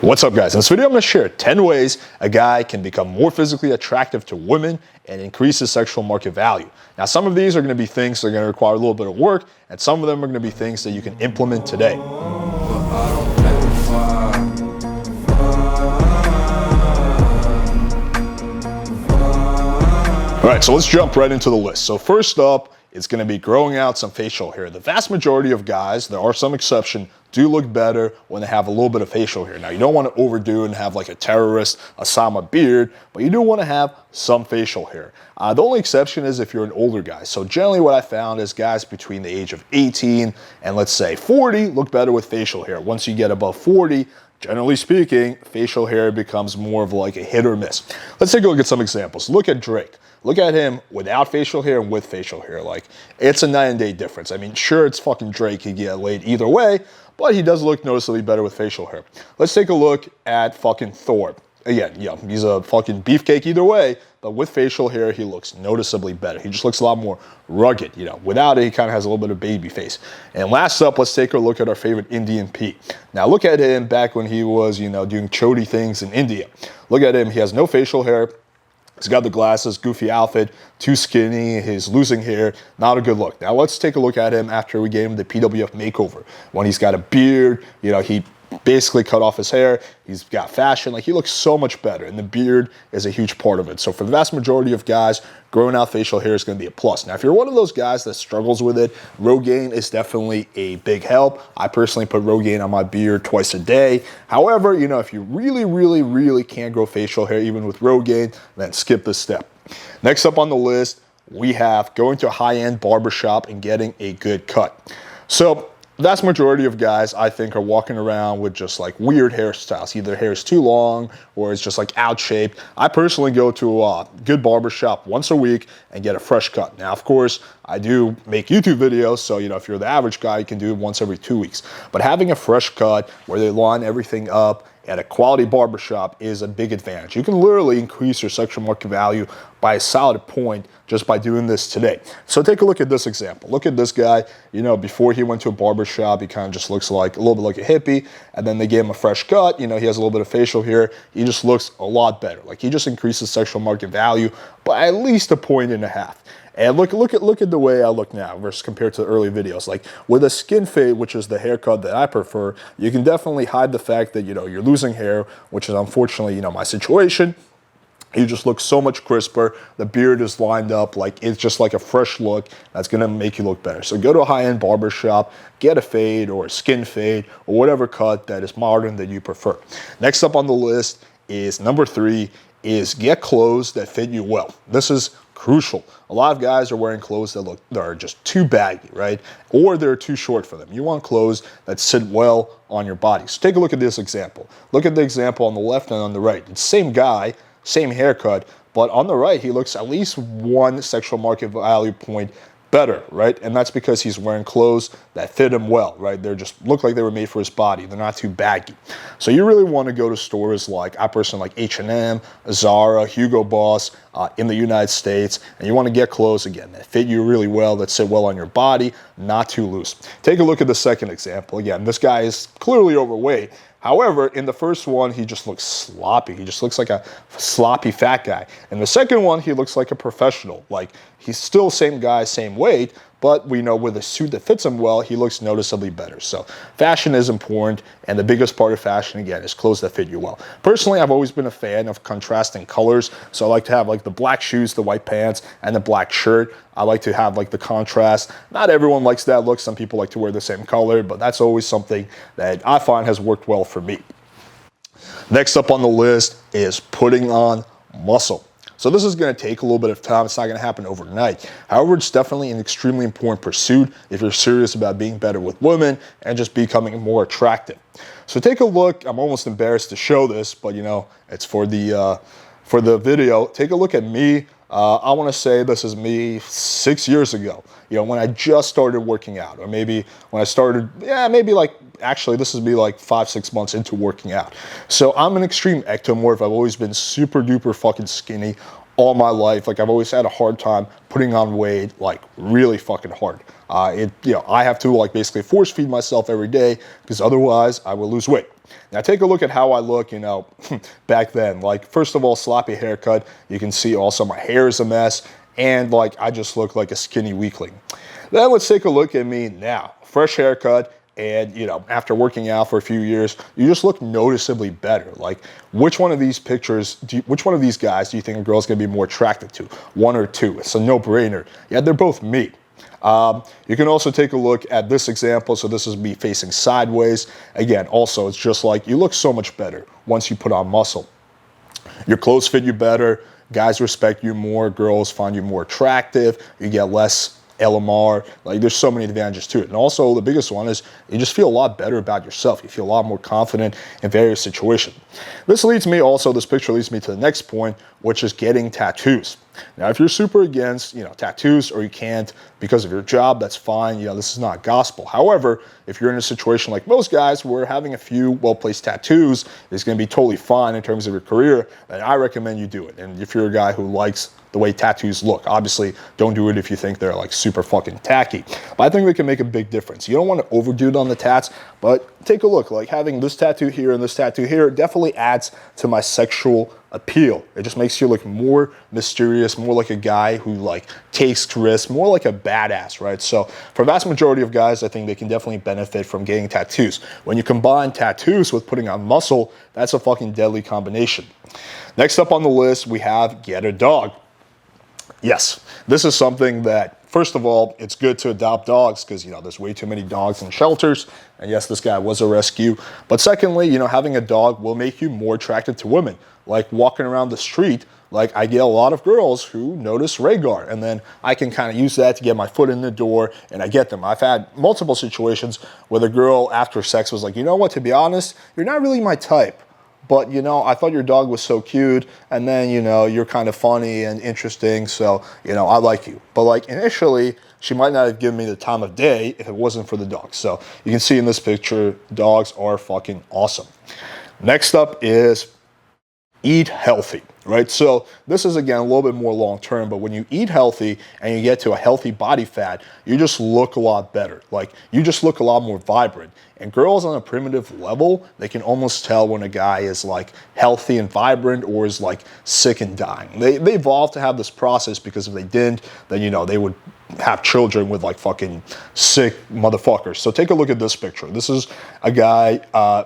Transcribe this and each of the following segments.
What's up, guys? In this video, I'm going to share 10 ways a guy can become more physically attractive to women and increase his sexual market value. Now, some of these are going to be things that are going to require a little bit of work, and some of them are going to be things that you can implement today. All right, so let's jump right into the list. So first up, it's going to be growing out some facial hair. The vast majority of guys, there are some exceptions, do look better when they have a little bit of facial hair. Now, you don't want to overdo and have like a terrorist Osama beard, but you do want to have some facial hair. The only exception is if you're an older guy. So generally what I found is guys between the age of 18 and let's say 40 look better with facial hair. Once you get above 40, generally speaking, facial hair becomes more of like a hit or miss. Let's take a look at some examples. Look at Drake. Look at him without facial hair and with facial hair. Like, it's a night and day difference. I mean, sure, it's fucking Drake. He'd get laid either way, but he does look noticeably better with facial hair. Let's take a look at fucking Thor. Again, yeah, he's a fucking beefcake either way, but with facial hair, he looks noticeably better. He just looks a lot more rugged, you know. Without it, he kind of has a little bit of baby face. And last up, let's take a look at our favorite Indian Pete. Now, look at him back when he was, you know, doing chody things in India. Look at him. He has no facial hair. He's got the glasses, goofy outfit, too skinny, he's losing hair, not a good look. Now let's take a look at him after we gave him the PWF makeover. When he's got a beard, you know, he basically cut off his hair, he's got fashion, like he looks so much better, and the beard is a huge part of it. So for the vast majority of guys, growing out facial hair is going to be a plus. Now if you're one of those guys that struggles with it, Rogaine is definitely a big help. I personally put Rogaine on my beard twice a day. However, you know, if you really can't grow facial hair even with Rogaine, then skip this step. Next up on the list, we have going to a high-end barbershop and getting a good cut. So the vast majority of guys, I think, are walking around with just like weird hairstyles. Either hair is too long or it's just like out shaped. I personally go to a good barbershop once a week and get a fresh cut. Now, of course, I do make YouTube videos, so you know, if you're the average guy, you can do it once every 2 weeks. But having a fresh cut where they line everything up at a quality barbershop is a big advantage. You can literally increase your sexual market value by a solid point just by doing this today. So take a look at this example. Look at this guy. You know, before he went to a barbershop, he kind of just looks like a little bit like a hippie, and then they gave him a fresh cut. You know, he has a little bit of facial hair. He just looks a lot better. Like, he just increases sexual market value by at least 1.5 points. And look at the way I look now versus compared to the early videos. Like, with a skin fade, which is the haircut that I prefer, you can definitely hide the fact that, you know, you're losing hair, which is unfortunately, you know, my situation. You just look so much crisper. The beard is lined up. Like, it's just like a fresh look that's going to make you look better. So go to a high-end barbershop, get a fade or a skin fade or whatever cut that is modern that you prefer. Next up on the list is number 3 is get clothes that fit you well. This is crucial. A lot of guys are wearing clothes that are just too baggy, right? Or they're too short for them. You want clothes that sit well on your body. So take a look at this example. Look at the example on the left and on the right. It's the same guy, same haircut, but on the right, he looks at least 1 sexual market value point better, right? And that's because he's wearing clothes that fit him well, right? They just look like they were made for his body. They're not too baggy. So you really want to go to stores like, I personally like H&M, Zara, Hugo Boss in the United States, and you want to get clothes, again, that fit you really well, that sit well on your body, not too loose. Take a look at the second example. Again, this guy is clearly overweight. However, in the first one, he just looks sloppy. He just looks like a sloppy fat guy. In the second one, he looks like a professional. Like, he's still same guy, same weight, but we know with a suit that fits him well, he looks noticeably better. So fashion is important, and the biggest part of fashion, again, is clothes that fit you well. Personally, I've always been a fan of contrasting colors, so I like to have like the black shoes, the white pants, and the black shirt. I like to have like the contrast. Not everyone likes that look. Some people like to wear the same color, but that's always something that I find has worked well for me. Next up on the list is putting on muscle. So this is going to take a little bit of time. It's not going to happen overnight. However, it's definitely an extremely important pursuit if you're serious about being better with women and just becoming more attractive. So take a look. I'm almost embarrassed to show this, but you know, it's for the video. Take a look at me. I want to say this is me 6 years ago, you know, when I just started working out, or maybe when I started, maybe like, actually this is me like 5-6 months into working out. So I'm an extreme ectomorph. I've always been super duper fucking skinny all my life. Like, I've always had a hard time putting on weight, like really fucking hard. I have to like basically force feed myself every day because otherwise I will lose weight. Now take a look at how I look, you know, back then. Like, first of all, sloppy haircut. You can see also my hair is a mess, and like I just look like a skinny weakling. Then let's take a look at me now. Fresh haircut, and you know, after working out for a few years, you just look noticeably better. Like, which one of these pictures, which one of these guys do you think a girl's gonna be more attracted to? One or two? It's a no-brainer. Yeah, they're both me. You can also take a look at this example. So this is me facing sideways. Again, also, it's just like you look so much better once you put on muscle. Your clothes fit you better. Guys respect you more. Girls find you more attractive. You get less LMR. Like, there's so many advantages to it. And also the biggest one is you just feel a lot better about yourself. You feel a lot more confident in various situations. This picture leads me to the next point, which is getting tattoos. Now, if you're super against, you know, tattoos, or you can't because of your job, that's fine. You know, this is not gospel. However, if you're in a situation like most guys where having a few well-placed tattoos is going to be totally fine in terms of your career, then I recommend you do it. And if you're a guy who likes the way tattoos look, obviously don't do it if you think they're like super fucking tacky. But I think they can make a big difference. You don't want to overdo it on the tats, but take a look. Like, having this tattoo here and this tattoo here definitely adds to my sexual appeal. It just makes you look more mysterious, more like a guy who like takes risks, more like a badass, right? So for the vast majority of guys, I think they can definitely benefit from getting tattoos. When you combine tattoos with putting on muscle, that's a fucking deadly combination. Next up on the list, we have get a dog. Yes, this is something that, first of all, it's good to adopt dogs because, you know, there's way too many dogs in shelters. And yes, this guy was a rescue. But secondly, you know, having a dog will make you more attractive to women. Like, walking around the street, like, I get a lot of girls who notice Rhaegar, and then I can kind of use that to get my foot in the door, and I get them. I've had multiple situations where the girl after sex was like, you know what, to be honest, you're not really my type. But, you know, I thought your dog was so cute, and then, you know, you're kind of funny and interesting, so, you know, I like you. But, like, initially, she might not have given me the time of day if it wasn't for the dog. So you can see in this picture, dogs are fucking awesome. Next up is eat healthy, right? So this is, again, a little bit more long-term, but when you eat healthy and you get to a healthy body fat, you just look a lot better. Like, you just look a lot more vibrant. And girls on a primitive level, they can almost tell when a guy is like healthy and vibrant or is like sick and dying. They evolved to have this process, because if they didn't, then, you know, they would have children with like fucking sick motherfuckers. So take a look at this picture. This is a guy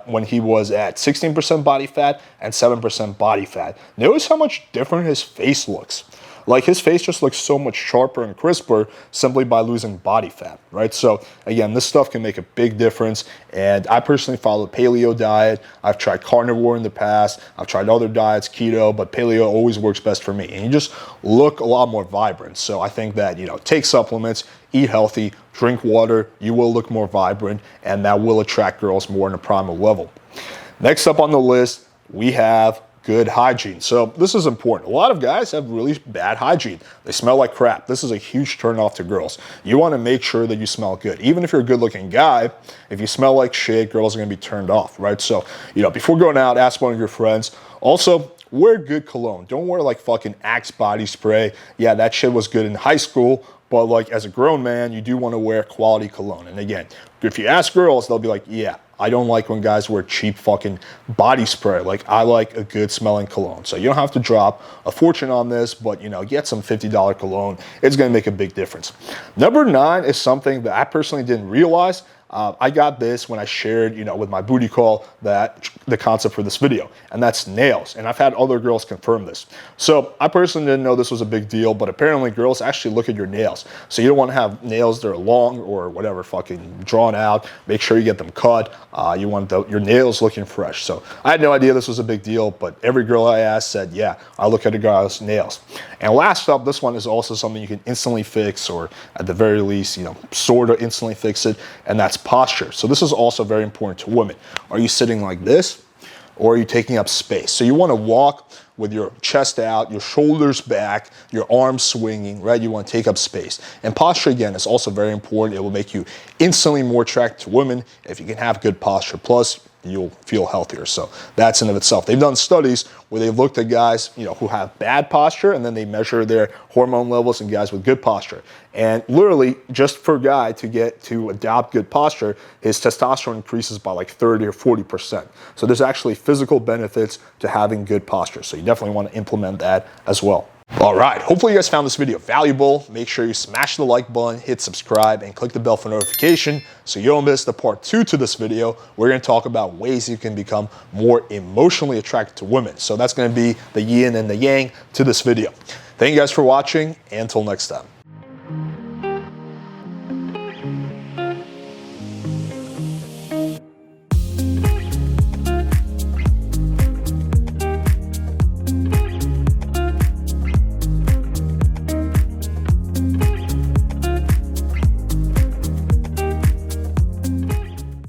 when he was at 16% body fat and 7% body fat. Notice how much different his face looks. Like, his face just looks so much sharper and crisper simply by losing body fat, right? So again, this stuff can make a big difference. And I personally follow the paleo diet. I've tried carnivore in the past. I've tried other diets, keto, but paleo always works best for me. And you just look a lot more vibrant. So I think that, you know, take supplements, eat healthy, drink water, you will look more vibrant, and that will attract girls more on a primal level. Next up on the list, we have good hygiene. So this is important. A lot of guys have really bad hygiene. They smell like crap. This is a huge turnoff to girls. You want to make sure that you smell good. Even if you're a good looking guy, if you smell like shit, girls are going to be turned off, right? So, you know, before going out, ask one of your friends. Also, wear good cologne. Don't wear like fucking Axe body spray. Yeah, that shit was good in high school, but like as a grown man, you do want to wear quality cologne. And again, if you ask girls, they'll be like, yeah, I don't like when guys wear cheap fucking body spray. Like, I like a good smelling cologne. So you don't have to drop a fortune on this, but, you know, get some $50 cologne. It's going to make a big difference. Number 9 is something that I personally didn't realize. I got this when I shared, you know, with my booty call that the concept for this video, and that's nails. And I've had other girls confirm this. So I personally didn't know this was a big deal, but apparently girls actually look at your nails. So you don't want to have nails that are long or whatever, fucking drawn out. Make sure you get them cut. You want your nails looking fresh. So I had no idea this was a big deal, but every girl I asked said, yeah, I look at a guy's nails. And last up, this one is also something you can instantly fix, or at the very least, you know, sort of instantly fix it, and that's posture. So this is also very important to women. Are you sitting like this, or are you taking up space? So you want to walk with your chest out, your shoulders back, your arms swinging, right? You want to take up space. And posture, again, is also very important. It will make you instantly more attractive to women if you can have good posture. Plus, you'll feel healthier. So that's in of itself. They've done studies where they've looked at guys, who have bad posture, and then they measure their hormone levels in guys with good posture. And literally, just for a guy to get to adopt good posture, his testosterone increases by like 30 or 40%. So there's actually physical benefits to having good posture. So you definitely want to implement that as well. All right, hopefully you guys found this video valuable. Make sure you smash the like button, hit subscribe, and click the bell for notification so you don't miss the part 2 to this video. We're going to talk about ways you can become more emotionally attracted to women. So that's going to be the yin and the yang to this video. Thank you guys for watching, and until next time.